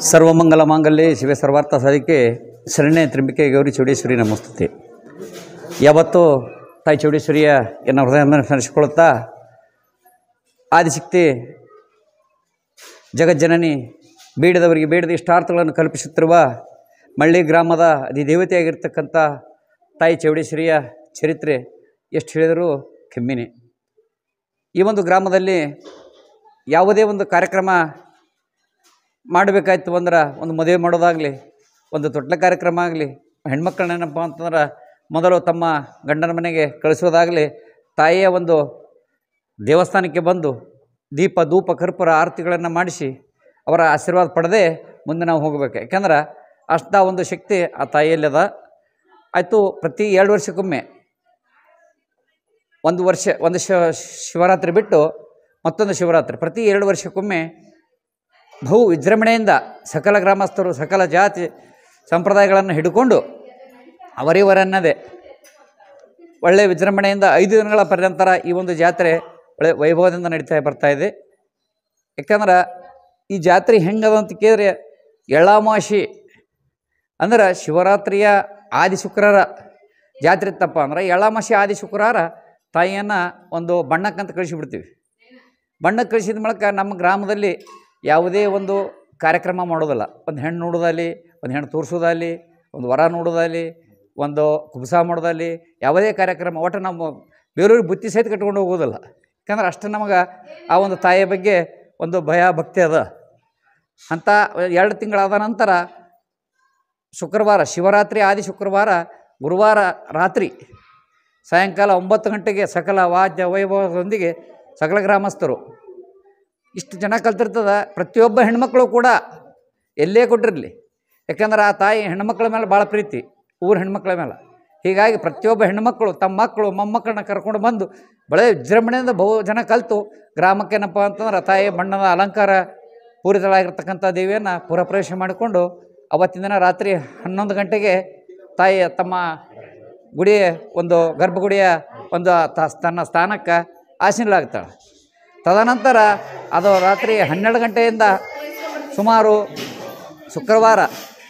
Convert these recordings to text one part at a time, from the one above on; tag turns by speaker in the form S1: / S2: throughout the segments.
S1: ಸರ್ವಮಂಗಲ ಮಾಂಗಲ್ಯೆ ಶಿವೆ ಸರ್ವಾರ್ಥ ಸಾಧಿಕೆ ಶರಣ್ಯ ತ್ರ್ಯಂಬಿಕೆ ಗೌರಿ ಚೌಡೇಶ್ವರಿ ನಮಸ್ತುತೆ. ಯಾವತ್ತೂ ತಾಯಿ ಚೌಡೇಶ್ವರಿಯ ಎನ್ನ ಹೃದಯ ಸ್ಮರಿಸಿಕೊಳ್ಳುತ್ತಾ ಆದಿಶಕ್ತಿ ಜಗಜ್ಜನನಿ ಬೇಡದವರಿಗೆ ಬೇಡದ ಇಷ್ಟಾರ್ಥಗಳನ್ನು ಕಲ್ಪಿಸುತ್ತಿರುವ ಮಳ್ಳಿ ಗ್ರಾಮದ ಅಧಿದೇವತೆಯಾಗಿರ್ತಕ್ಕಂಥ ತಾಯಿ ಚೌಡೇಶ್ವರಿಯ ಚರಿತ್ರೆ ಎಷ್ಟು ಹೇಳಿದರೂ ಕಮ್ಮಿನೇ. ಈ ಒಂದು ಗ್ರಾಮದಲ್ಲಿ ಯಾವುದೇ ಒಂದು ಕಾರ್ಯಕ್ರಮ ಮಾಡಬೇಕಾಯ್ತು ಅಂದ್ರೆ, ಒಂದು ಮದುವೆ ಮಾಡೋದಾಗಲಿ, ಒಂದು ತೊಟ್ಲ ಕಾರ್ಯಕ್ರಮ ಆಗಲಿ, ಹೆಣ್ಮಕ್ಳನ್ನೇನಪ್ಪ ಅಂತಂದ್ರೆ ಮೊದಲು ತಮ್ಮ ಗಂಡನ ಮನೆಗೆ ಕಳಿಸೋದಾಗಲಿ, ತಾಯಿಯ ಒಂದು ದೇವಸ್ಥಾನಕ್ಕೆ ಬಂದು ದೀಪ ಧೂಪ ಕರ್ಪೂರ ಆರತಿಗಳನ್ನು ಮಾಡಿಸಿ ಅವರ ಆಶೀರ್ವಾದ ಪಡೆದೇ ಮುಂದೆ ನಾವು ಹೋಗಬೇಕು. ಯಾಕೆಂದ್ರೆ ಅಷ್ಟ ಒಂದು ಶಕ್ತಿ ಆ ತಾಯಿಯಲ್ಲದ. ಆಯಿತು, ಪ್ರತಿ 2 ವರ್ಷಕ್ಕೊಮ್ಮೆ ಒಂದು ಶಿವರಾತ್ರಿ ಬಿಟ್ಟು ಮತ್ತೊಂದು ಶಿವರಾತ್ರಿ, ಪ್ರತಿ 2 ವರ್ಷಕ್ಕೊಮ್ಮೆ ಬಹು ವಿಜೃಂಭಣೆಯಿಂದ ಸಕಲ ಗ್ರಾಮಸ್ಥರು ಸಕಲ ಜಾತಿ ಸಂಪ್ರದಾಯಗಳನ್ನು ಹಿಡ್ಕೊಂಡು ಅವರಿವರನ್ನದೇ ಒಳ್ಳೆಯ ವಿಜೃಂಭಣೆಯಿಂದ 5 ದಿನಗಳ ಪರ್ಯಂತರ ಈ ಒಂದು ಜಾತ್ರೆ ಒಳ್ಳೆ ವೈಭವದಿಂದ ನಡೀತಾ ಬರ್ತಾಯಿದೆ. ಯಾಕಂದ್ರೆ ಈ ಜಾತ್ರೆ ಹೆಂಗದ ಅಂತ ಕೇಳಿದ್ರೆ, ಎಳ್ಳಾಮಾಸಿ ಅಂದ್ರೆ ಶಿವರಾತ್ರಿಯ ಆದಿ ಶುಕ್ರವಾರ ಜಾತ್ರೆ ಇತ್ತಪ್ಪ ಅಂದ್ರೆ, ಎಳ್ಳಾಮಾಸಿ ಆದಿ ಶುಕ್ರವಾರ ತಾಯಿಯನ್ನು ಒಂದು ಬಣ್ಣಕ್ಕಂತ ಕಳಿಸಿಬಿಡ್ತೀವಿ. ಬಣ್ಣಕ್ಕೆ ಕಳಿಸಿದ ಮೂಲಕ ನಮ್ಮ ಗ್ರಾಮದಲ್ಲಿ ಯಾವುದೇ ಒಂದು ಕಾರ್ಯಕ್ರಮ ಮಾಡೋದಲ್ಲ. ಒಂದು ಹೆಣ್ಣು ನೋಡೋದಲ್ಲಿ, ಒಂದು ಹೆಣ್ಣು ತೋರಿಸೋದಲ್ಲಿ, ಒಂದು ವರ ನೋಡೋದಲ್ಲಿ, ಒಂದು ಕುಬಸ ಮಾಡೋದಲ್ಲಿ, ಯಾವುದೇ ಕಾರ್ಯಕ್ರಮ ಒಟ್ಟು ನಮ್ಮ ಬೇರೆಯವ್ರಿಗೆ ಬುತ್ತಿ ಸಹಿತ ಕಟ್ಕೊಂಡು ಹೋಗೋದಿಲ್ಲ. ಯಾಕಂದ್ರೆ ಅಷ್ಟು ನಮಗೆ ಆ ಒಂದು ತಾಯಿಯ ಬಗ್ಗೆ ಒಂದು ಭಯ ಭಕ್ತಿ ಅದ. ಅಂಥ 2 ತಿಂಗಳಾದ ನಂತರ ಶುಕ್ರವಾರ ಶಿವರಾತ್ರಿ ಆದಿ ಶುಕ್ರವಾರ ಗುರುವಾರ ರಾತ್ರಿ ಸಾಯಂಕಾಲ 9 ಗಂಟೆಗೆ ಸಕಲ ವಾದ್ಯ ವೈಭವದೊಂದಿಗೆ ಸಕಲ ಗ್ರಾಮಸ್ಥರು ಇಷ್ಟು ಜನ ಕಲ್ತಿರ್ತದೆ. ಪ್ರತಿಯೊಬ್ಬ ಹೆಣ್ಮಕ್ಳು ಕೂಡ ಎಲ್ಲೇ ಕೊಟ್ಟಿರಲಿ, ಯಾಕೆಂದ್ರೆ ಆ ತಾಯಿ ಹೆಣ್ಮಕ್ಳ ಮೇಲೆ ಭಾಳ ಪ್ರೀತಿ, ಊರ ಹೆಣ್ಮಕ್ಳ ಮೇಲೆ. ಹೀಗಾಗಿ ಪ್ರತಿಯೊಬ್ಬ ಹೆಣ್ಮಕ್ಳು ತಮ್ಮ ಮಕ್ಕಳು ಮೊಮ್ಮಕ್ಕಳನ್ನ ಕರ್ಕೊಂಡು ಬಂದು ಬಳೆ ವಿಜೃಂಭಣೆಯಿಂದ ಬಹು ಜನ ಕಲಿತು ಗ್ರಾಮಕ್ಕೇನಪ್ಪ ಅಂತಂದ್ರೆ ತಾಯಿ ಬಣ್ಣದ ಅಲಂಕಾರ ಪೂರಿತಳಾಗಿರ್ತಕ್ಕಂಥ ದೇವಿಯನ್ನು ಪುರಪ್ರವೇಶ ಮಾಡಿಕೊಂಡು ಅವತ್ತಿನ ದಿನ ರಾತ್ರಿ 11 ಗಂಟೆಗೆ ತಾಯಿ ತಮ್ಮ ಗುಡಿಯ ಒಂದು ಗರ್ಭಗುಡಿಯ ಒಂದು ತನ್ನ ಸ್ಥಾನಕ್ಕೆ ಆಸೀನಳಾಗ್ತಾಳೆ. ತದನಂತರ ಅದು ರಾತ್ರಿ 12 ಗಂಟೆಯಿಂದ ಸುಮಾರು ಶುಕ್ರವಾರ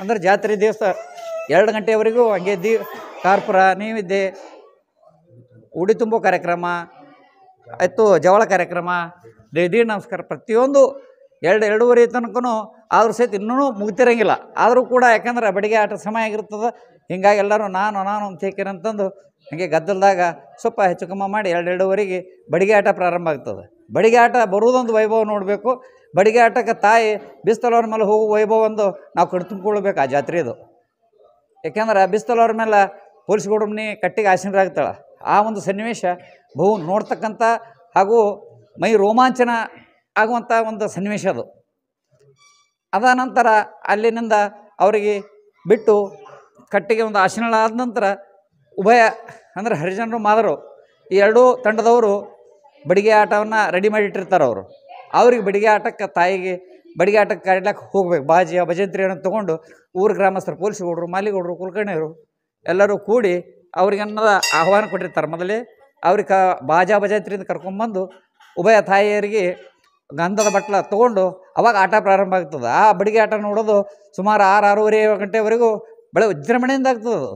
S1: ಅಂದರೆ ಜಾತ್ರೆ ದಿವಸ 2 ಗಂಟೆಯವರೆಗೂ ಹಂಗೆ ಕಾರ್ಪುರ ನೈವೇದ್ಯ, ಉಡಿ ತುಂಬೋ ಕಾರ್ಯಕ್ರಮ ಆಯಿತು, ಜವಳ ಕಾರ್ಯಕ್ರಮ, ದೇವಿ ನಮಸ್ಕಾರ, ಪ್ರತಿಯೊಂದು 2-2:30 ತನಕನೂ ಆದರೂ ಸಹಿತ ಇನ್ನೂ ಮುಗ್ತಿರಂಗಿಲ್ಲ. ಆದರೂ ಕೂಡ ಯಾಕಂದ್ರೆ ಬಡಿಗೆ ಆಟ ಸಮಯ ಆಗಿರ್ತದೆ. ಹೀಗಾಗಿ ಎಲ್ಲರೂ ನಾನು ಅಂತಂದು ಹಾಗೆ ಗದ್ದಲದಾಗ ಸ್ವಲ್ಪ ಹೆಚ್ಚು ಕಮ್ಮ ಮಾಡಿ 2-2:30ಗೆ ಬಡಿಗೆ ಆಟ ಪ್ರಾರಂಭ ಆಗ್ತದೆ. ಬಡಿಗೆ ಆಟ ಬರುವುದೊಂದು ವೈಭವ ನೋಡಬೇಕು. ಬಡಿಗೆ ಆಟಕ್ಕೆ ತಾಯಿ ಬಿಸ್ತಲವ್ರ ಮೇಲೆ ಹೋಗುವ ವೈಭವ ಒಂದು ನಾವು ಕಣ್ತುಂಬ್ಕೊಳ್ಬೇಕು ಆ ಜಾತ್ರೆದು. ಯಾಕೆಂದ್ರೆ ಬಿಸ್ತಲವ್ರ ಮೇಲೆ ಪೊಲೀಸ್ ಗೌಡಮ್ಮನಿ ಕಟ್ಟಿಗೆ ಆಸೀನರಾಗ್ತಾಳೆ. ಆ ಒಂದು ಸನ್ನಿವೇಶ ಬಹು ನೋಡ್ತಕ್ಕಂಥ ಹಾಗೂ ಮೈ ರೋಮಾಂಚನ ಆಗುವಂಥ ಒಂದು ಸನ್ನಿವೇಶ ಅದು. ಅದ ನಂತರ ಅಲ್ಲಿನಿಂದ ಅವರಿಗೆ ಬಿಟ್ಟು ಕಟ್ಟಿಗೆ ಒಂದು ಆಸೀನಳಾದ ನಂತರ ಉಭಯ ಅಂದರೆ ಹರಿಜನರು ಮಾದರು ಈ 2 ತಂಡದವರು ಬಡಿಗೆ ಆಟವನ್ನು ರೆಡಿ ಮಾಡಿಟ್ಟಿರ್ತಾರೆ. ಅವ್ರಿಗೆ ಬಡಿಗೆ ಆಟಕ್ಕೆ ತಾಯಿಗೆ ಬಡಿಗೆ ಆಟಕ್ಕೆ ಕರೀಲಕ್ಕೆ ಹೋಗ್ಬೇಕು. ಬಾಜಿಯ ಭಜಂತ್ರಿಯನ್ನು ತೊಗೊಂಡು ಊರು ಗ್ರಾಮಸ್ಥರು ಪೊಲೀಸ್ಗೌಡರು, ಮಾಲಿಗೌಡರು, ಕುಲಕರ್ಣಿಯರು ಎಲ್ಲರೂ ಕೂಡಿ ಅವ್ರಿಗನ್ನದ ಆಹ್ವಾನ ಕೊಟ್ಟಿರ್ತಾರೆ. ಮೊದಲೇ ಅವ್ರಿಗೆ ಬಾಜಾ ಭಜಂತ್ರಿಯಿಂದ ಕರ್ಕೊಂಬಂದು ಉಭಯ ತಾಯಿಯರಿಗೆ ಗಂಧದ ಬಟ್ಲ ತೊಗೊಂಡು ಅವಾಗ ಆಟ ಪ್ರಾರಂಭ ಆಗ್ತದೆ. ಆ ಬಡಿಗೆ ಆಟ ನೋಡೋದು ಸುಮಾರು 6-6:30 ಗಂಟೆವರೆಗೂ ಬಳೆ ವಿಜೃಂಭಣೆಯಿಂದ ಆಗ್ತದೆ. ಅದು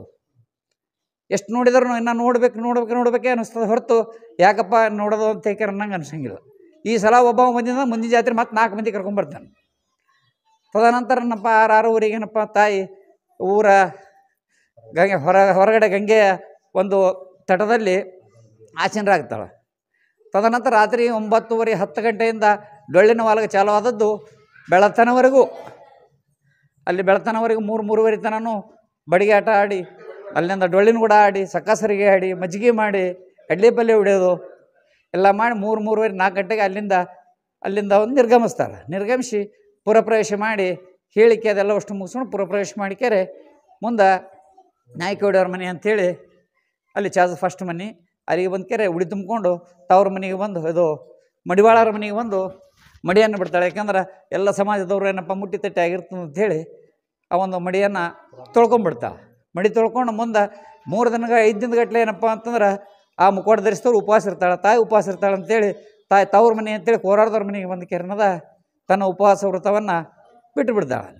S1: ಎಷ್ಟು ನೋಡಿದ್ರು ಇನ್ನು ನೋಡಬೇಕೆ ಅನ್ನಿಸ್ತದೆ ಹೊರತು ಯಾಕಪ್ಪ ನೋಡೋದು ಅಂತ ಏಕೆ ಅನ್ನಂಗೆ ಅನ್ಸಂಗಿಲ್ಲ. ಈ ಸಲ ಒಬ್ಬ ಬಂದಿಂದ ಮುಂದಿನ ಜಾತ್ರೆ ಮತ್ತೆ 4 ಮಂದಿ ಕರ್ಕೊಂಬರ್ತಾನೆ. ತದನಂತರ ಏನಪ್ಪ 6-6:30 ಏನಪ್ಪ ತಾಯಿ ಊರ ಹೊರಗಡೆ ಗಂಗೆಯ ಒಂದು ತಟದಲ್ಲಿ ಆಸೀನರಾಗ್ತಾಳೆ. ತದನಂತರ ರಾತ್ರಿ 9:30-10 ಗಂಟೆಯಿಂದ ಡೊಳ್ಳಿನ ವಾಲಗೆ ಚಾಲು ಆದದ್ದು ಬೆಳತನವರೆಗೂ, ಅಲ್ಲಿ ಬೆಳತನವರೆಗೂ 3-3:30 ತನೂ ಬಡಿಗೆ ಆಟ ಆಡಿ, ಅಲ್ಲಿಂದ ಡೊಳ್ಳಿನ ಕೂಡ ಆಡಿ, ಸಕಾಸರಿಗೆ ಆಡಿ, ಮಜ್ಜಿಗೆ ಮಾಡಿ, ಕಡ್ಲೆ ಪಲ್ಯ ಹೊಡೆಯೋದು ಎಲ್ಲ ಮಾಡಿ 3-3:30-4 ಗಂಟೆಗೆ ಅಲ್ಲಿಂದ ಒಂದು ನಿರ್ಗಮಿಸ್ತಾರೆ. ನಿರ್ಗಮಿಸಿ ಪುರಪ್ರವೇಶ ಮಾಡಿ ಹೇಳಿಕೆ ಅದೆಲ್ಲ ಅಷ್ಟು ಮುಗಿಸ್ಕೊಂಡು ಪುರಪ್ರವೇಶ ಮಾಡಿಕೆರೆ ಮುಂದೆ ನಾಯ್ಕವಾಡಿಯವ್ರ ಮನೆ ಅಂಥೇಳಿ ಅಲ್ಲಿ ಫಸ್ಟ್ ಮನೆ ಅಲ್ಲಿಗೆ ಬಂದು ಕೆರೆ ಉಡಿ ತುಂಬಿಕೊಂಡು ತವ್ರ ಮನೆಗೆ ಬಂದು ಇದು ಮಡಿವಾಳರ ಮನೆಗೆ ಬಂದು ಮಡಿಯನ್ನು ಬಿಡ್ತಾಳೆ. ಯಾಕಂದ್ರೆ ಎಲ್ಲ ಸಮಾಜದವರು ಏನಪ್ಪ ಮುಟ್ಟಿ ತಟ್ಟೆ ಆಗಿರ್ತದೆ ಅಂಥೇಳಿ ಆ ಒಂದು ಮಡಿಯನ್ನು ತೊಳ್ಕೊಂಬಿಡ್ತಾಳೆ. ಮಡಿ ತೊಳ್ಕೊಂಡು ಮುಂದೆ 3 ದಿನಕ್ಕೆ 5 ದಿನಗಟ್ಟಲೆ ಏನಪ್ಪ ಅಂತಂದ್ರೆ ಆ ಮುಖವಾಡ ಧರಿಸಿದವ್ರು ಉಪವಾಸ ಇರ್ತಾಳೆ. ತಾಯಿ ಉಪವಾಸ ಇರ್ತಾಳೆ ಅಂಥೇಳಿ ತಾಯಿ ತವ್ರ ಮನೆ ಅಂತೇಳಿ ಕೋರಾರದವ್ರ ಮನೆಗೆ ಬಂದು ಕೆರೆನದ ತನ್ನ ಉಪವಾಸ ವ್ರತವನ್ನು ಬಿಟ್ಟು ಬಿಡ್ತಾಳೆ.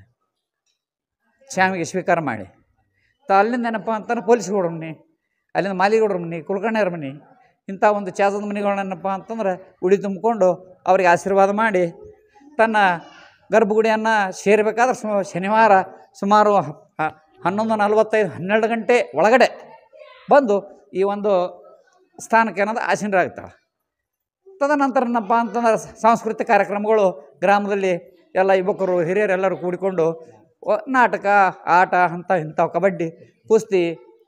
S1: ಶ್ಯಾಮಿಗೆ ಸ್ವೀಕಾರ ಮಾಡಿ ಅಲ್ಲಿಂದ ಏನಪ್ಪ ಅಂತಂದ್ರೆ ಪೊಲೀಸ್ ಗೌಡ್ರ ಮನೆ, ಅಲ್ಲಿಂದ ಮಾಲಿಗೌಡ್ರ ಮನೆ, ಕುಲಕರ್ಣಿಯವ್ರ ಮನೆ, ಇಂಥ ಒಂದು ಚಾಸದ ಮನೆಗಳನ್ನೇನಪ್ಪ ಅಂತಂದ್ರೆ ಉಡಿ ತುಂಬಿಕೊಂಡು ಅವ್ರಿಗೆ ಆಶೀರ್ವಾದ ಮಾಡಿ ತನ್ನ ಗರ್ಭಗುಡಿಯನ್ನು ಸೇರಬೇಕಾದ್ರೆ ಶನಿವಾರ ಸುಮಾರು 11:45 12 ಗಂಟೆ ಒಳಗಡೆ ಬಂದು ಈ ಒಂದು ಸ್ಥಾನಕ್ಕೆ ಅನ್ನೋದು ಆಸೀನರಾಗ್ತಾಳೆ. ತದನಂತರ ಏನಪ್ಪ ಅಂತಂದ್ರೆ ಸಾಂಸ್ಕೃತಿಕ ಕಾರ್ಯಕ್ರಮಗಳು ಗ್ರಾಮದಲ್ಲಿ ಎಲ್ಲ ಯುವಕರು ಹಿರಿಯರೆಲ್ಲರೂ ಕೂಡಿಕೊಂಡು ನಾಟಕ, ಆಟ, ಇಂಥವು ಕಬಡ್ಡಿ, ಕುಸ್ತಿ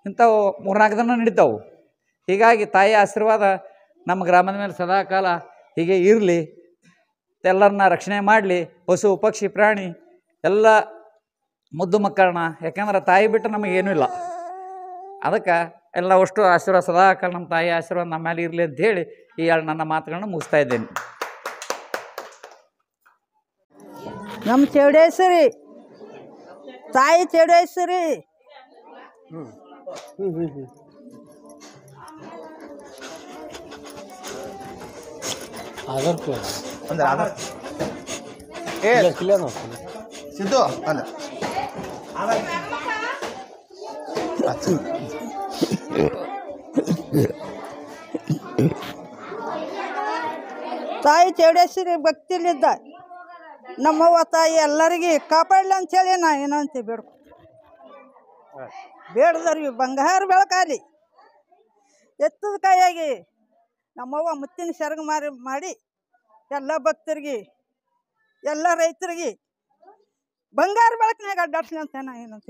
S1: ಇಂಥವು 3-4 ದಿನ ನಡೀತಾವೆ. ಹೀಗಾಗಿ ತಾಯಿಯ ಆಶೀರ್ವಾದ ನಮ್ಮ ಗ್ರಾಮದ ಮೇಲೆ ಸದಾಕಾಲ ಹೀಗೆ ಇರಲಿ, ಎಲ್ಲರನ್ನ ರಕ್ಷಣೆ ಮಾಡಲಿ, ಪಶು ಪಕ್ಷಿ ಪ್ರಾಣಿ ಎಲ್ಲ ಮುದ್ದು ಮಕ್ಕಳನ್ನ. ಯಾಕೆಂದ್ರೆ ತಾಯಿ ಬಿಟ್ಟು ನಮಗೇನೂ ಇಲ್ಲ. ಅದಕ್ಕೆ ಎಲ್ಲ ಅಷ್ಟು ಆಶೀರ್ವಾದ ಸದಾಕಾಲ ನಮ್ಮ ತಾಯಿ ಆಶೀರ್ವಾದ ನಮ್ಮ ಮೇಲೆ ಇರಲಿ ಅಂತ ಹೇಳಿ ಈ ನನ್ನ ಮಾತುಗಳನ್ನ ಮುಗಿಸ್ತಾ ಇದ್ದೇನೆ.
S2: ನಮ್ಮ ಚೌಡೇಶ್ವರಿ ತಾಯಿ ಚೌಡೇಶ್ವರಿ
S3: ಸಿದ್ದು ಅಲ್ಲ
S2: ತಾಯಿ ಚೌಡೇಶ್ವರಿ ಭಕ್ತಿಲಿದ್ದ ನಮ್ಮವ್ವ ತಾಯಿ ಎಲ್ಲರಿಗೆ ಕಾಪಾಡಲಿ ಅಂಥೇಳಿ ನಾ ಏನೋ ಅಂತ ಬೇಡ್ದವ್ರಿಗೆ ಬಂಗಾರ ಬೆಳಕಾಲಿ. ಎತ್ತದ ಕೈಯಾಗಿ ನಮ್ಮವ್ವ ಮುತ್ತಿನ ಸೆರಗು ಮಾಡಿ ಎಲ್ಲ ಭಕ್ತರಿಗೆ ಎಲ್ಲ ರೈತರಿಗೆ ಬಂಗಾರ ಬೆಳಕಿನಾಗ ಅಡ್ಡಾಡ್ಸ್ಲಿ ಅಂತ ನಾ ಏನಂತ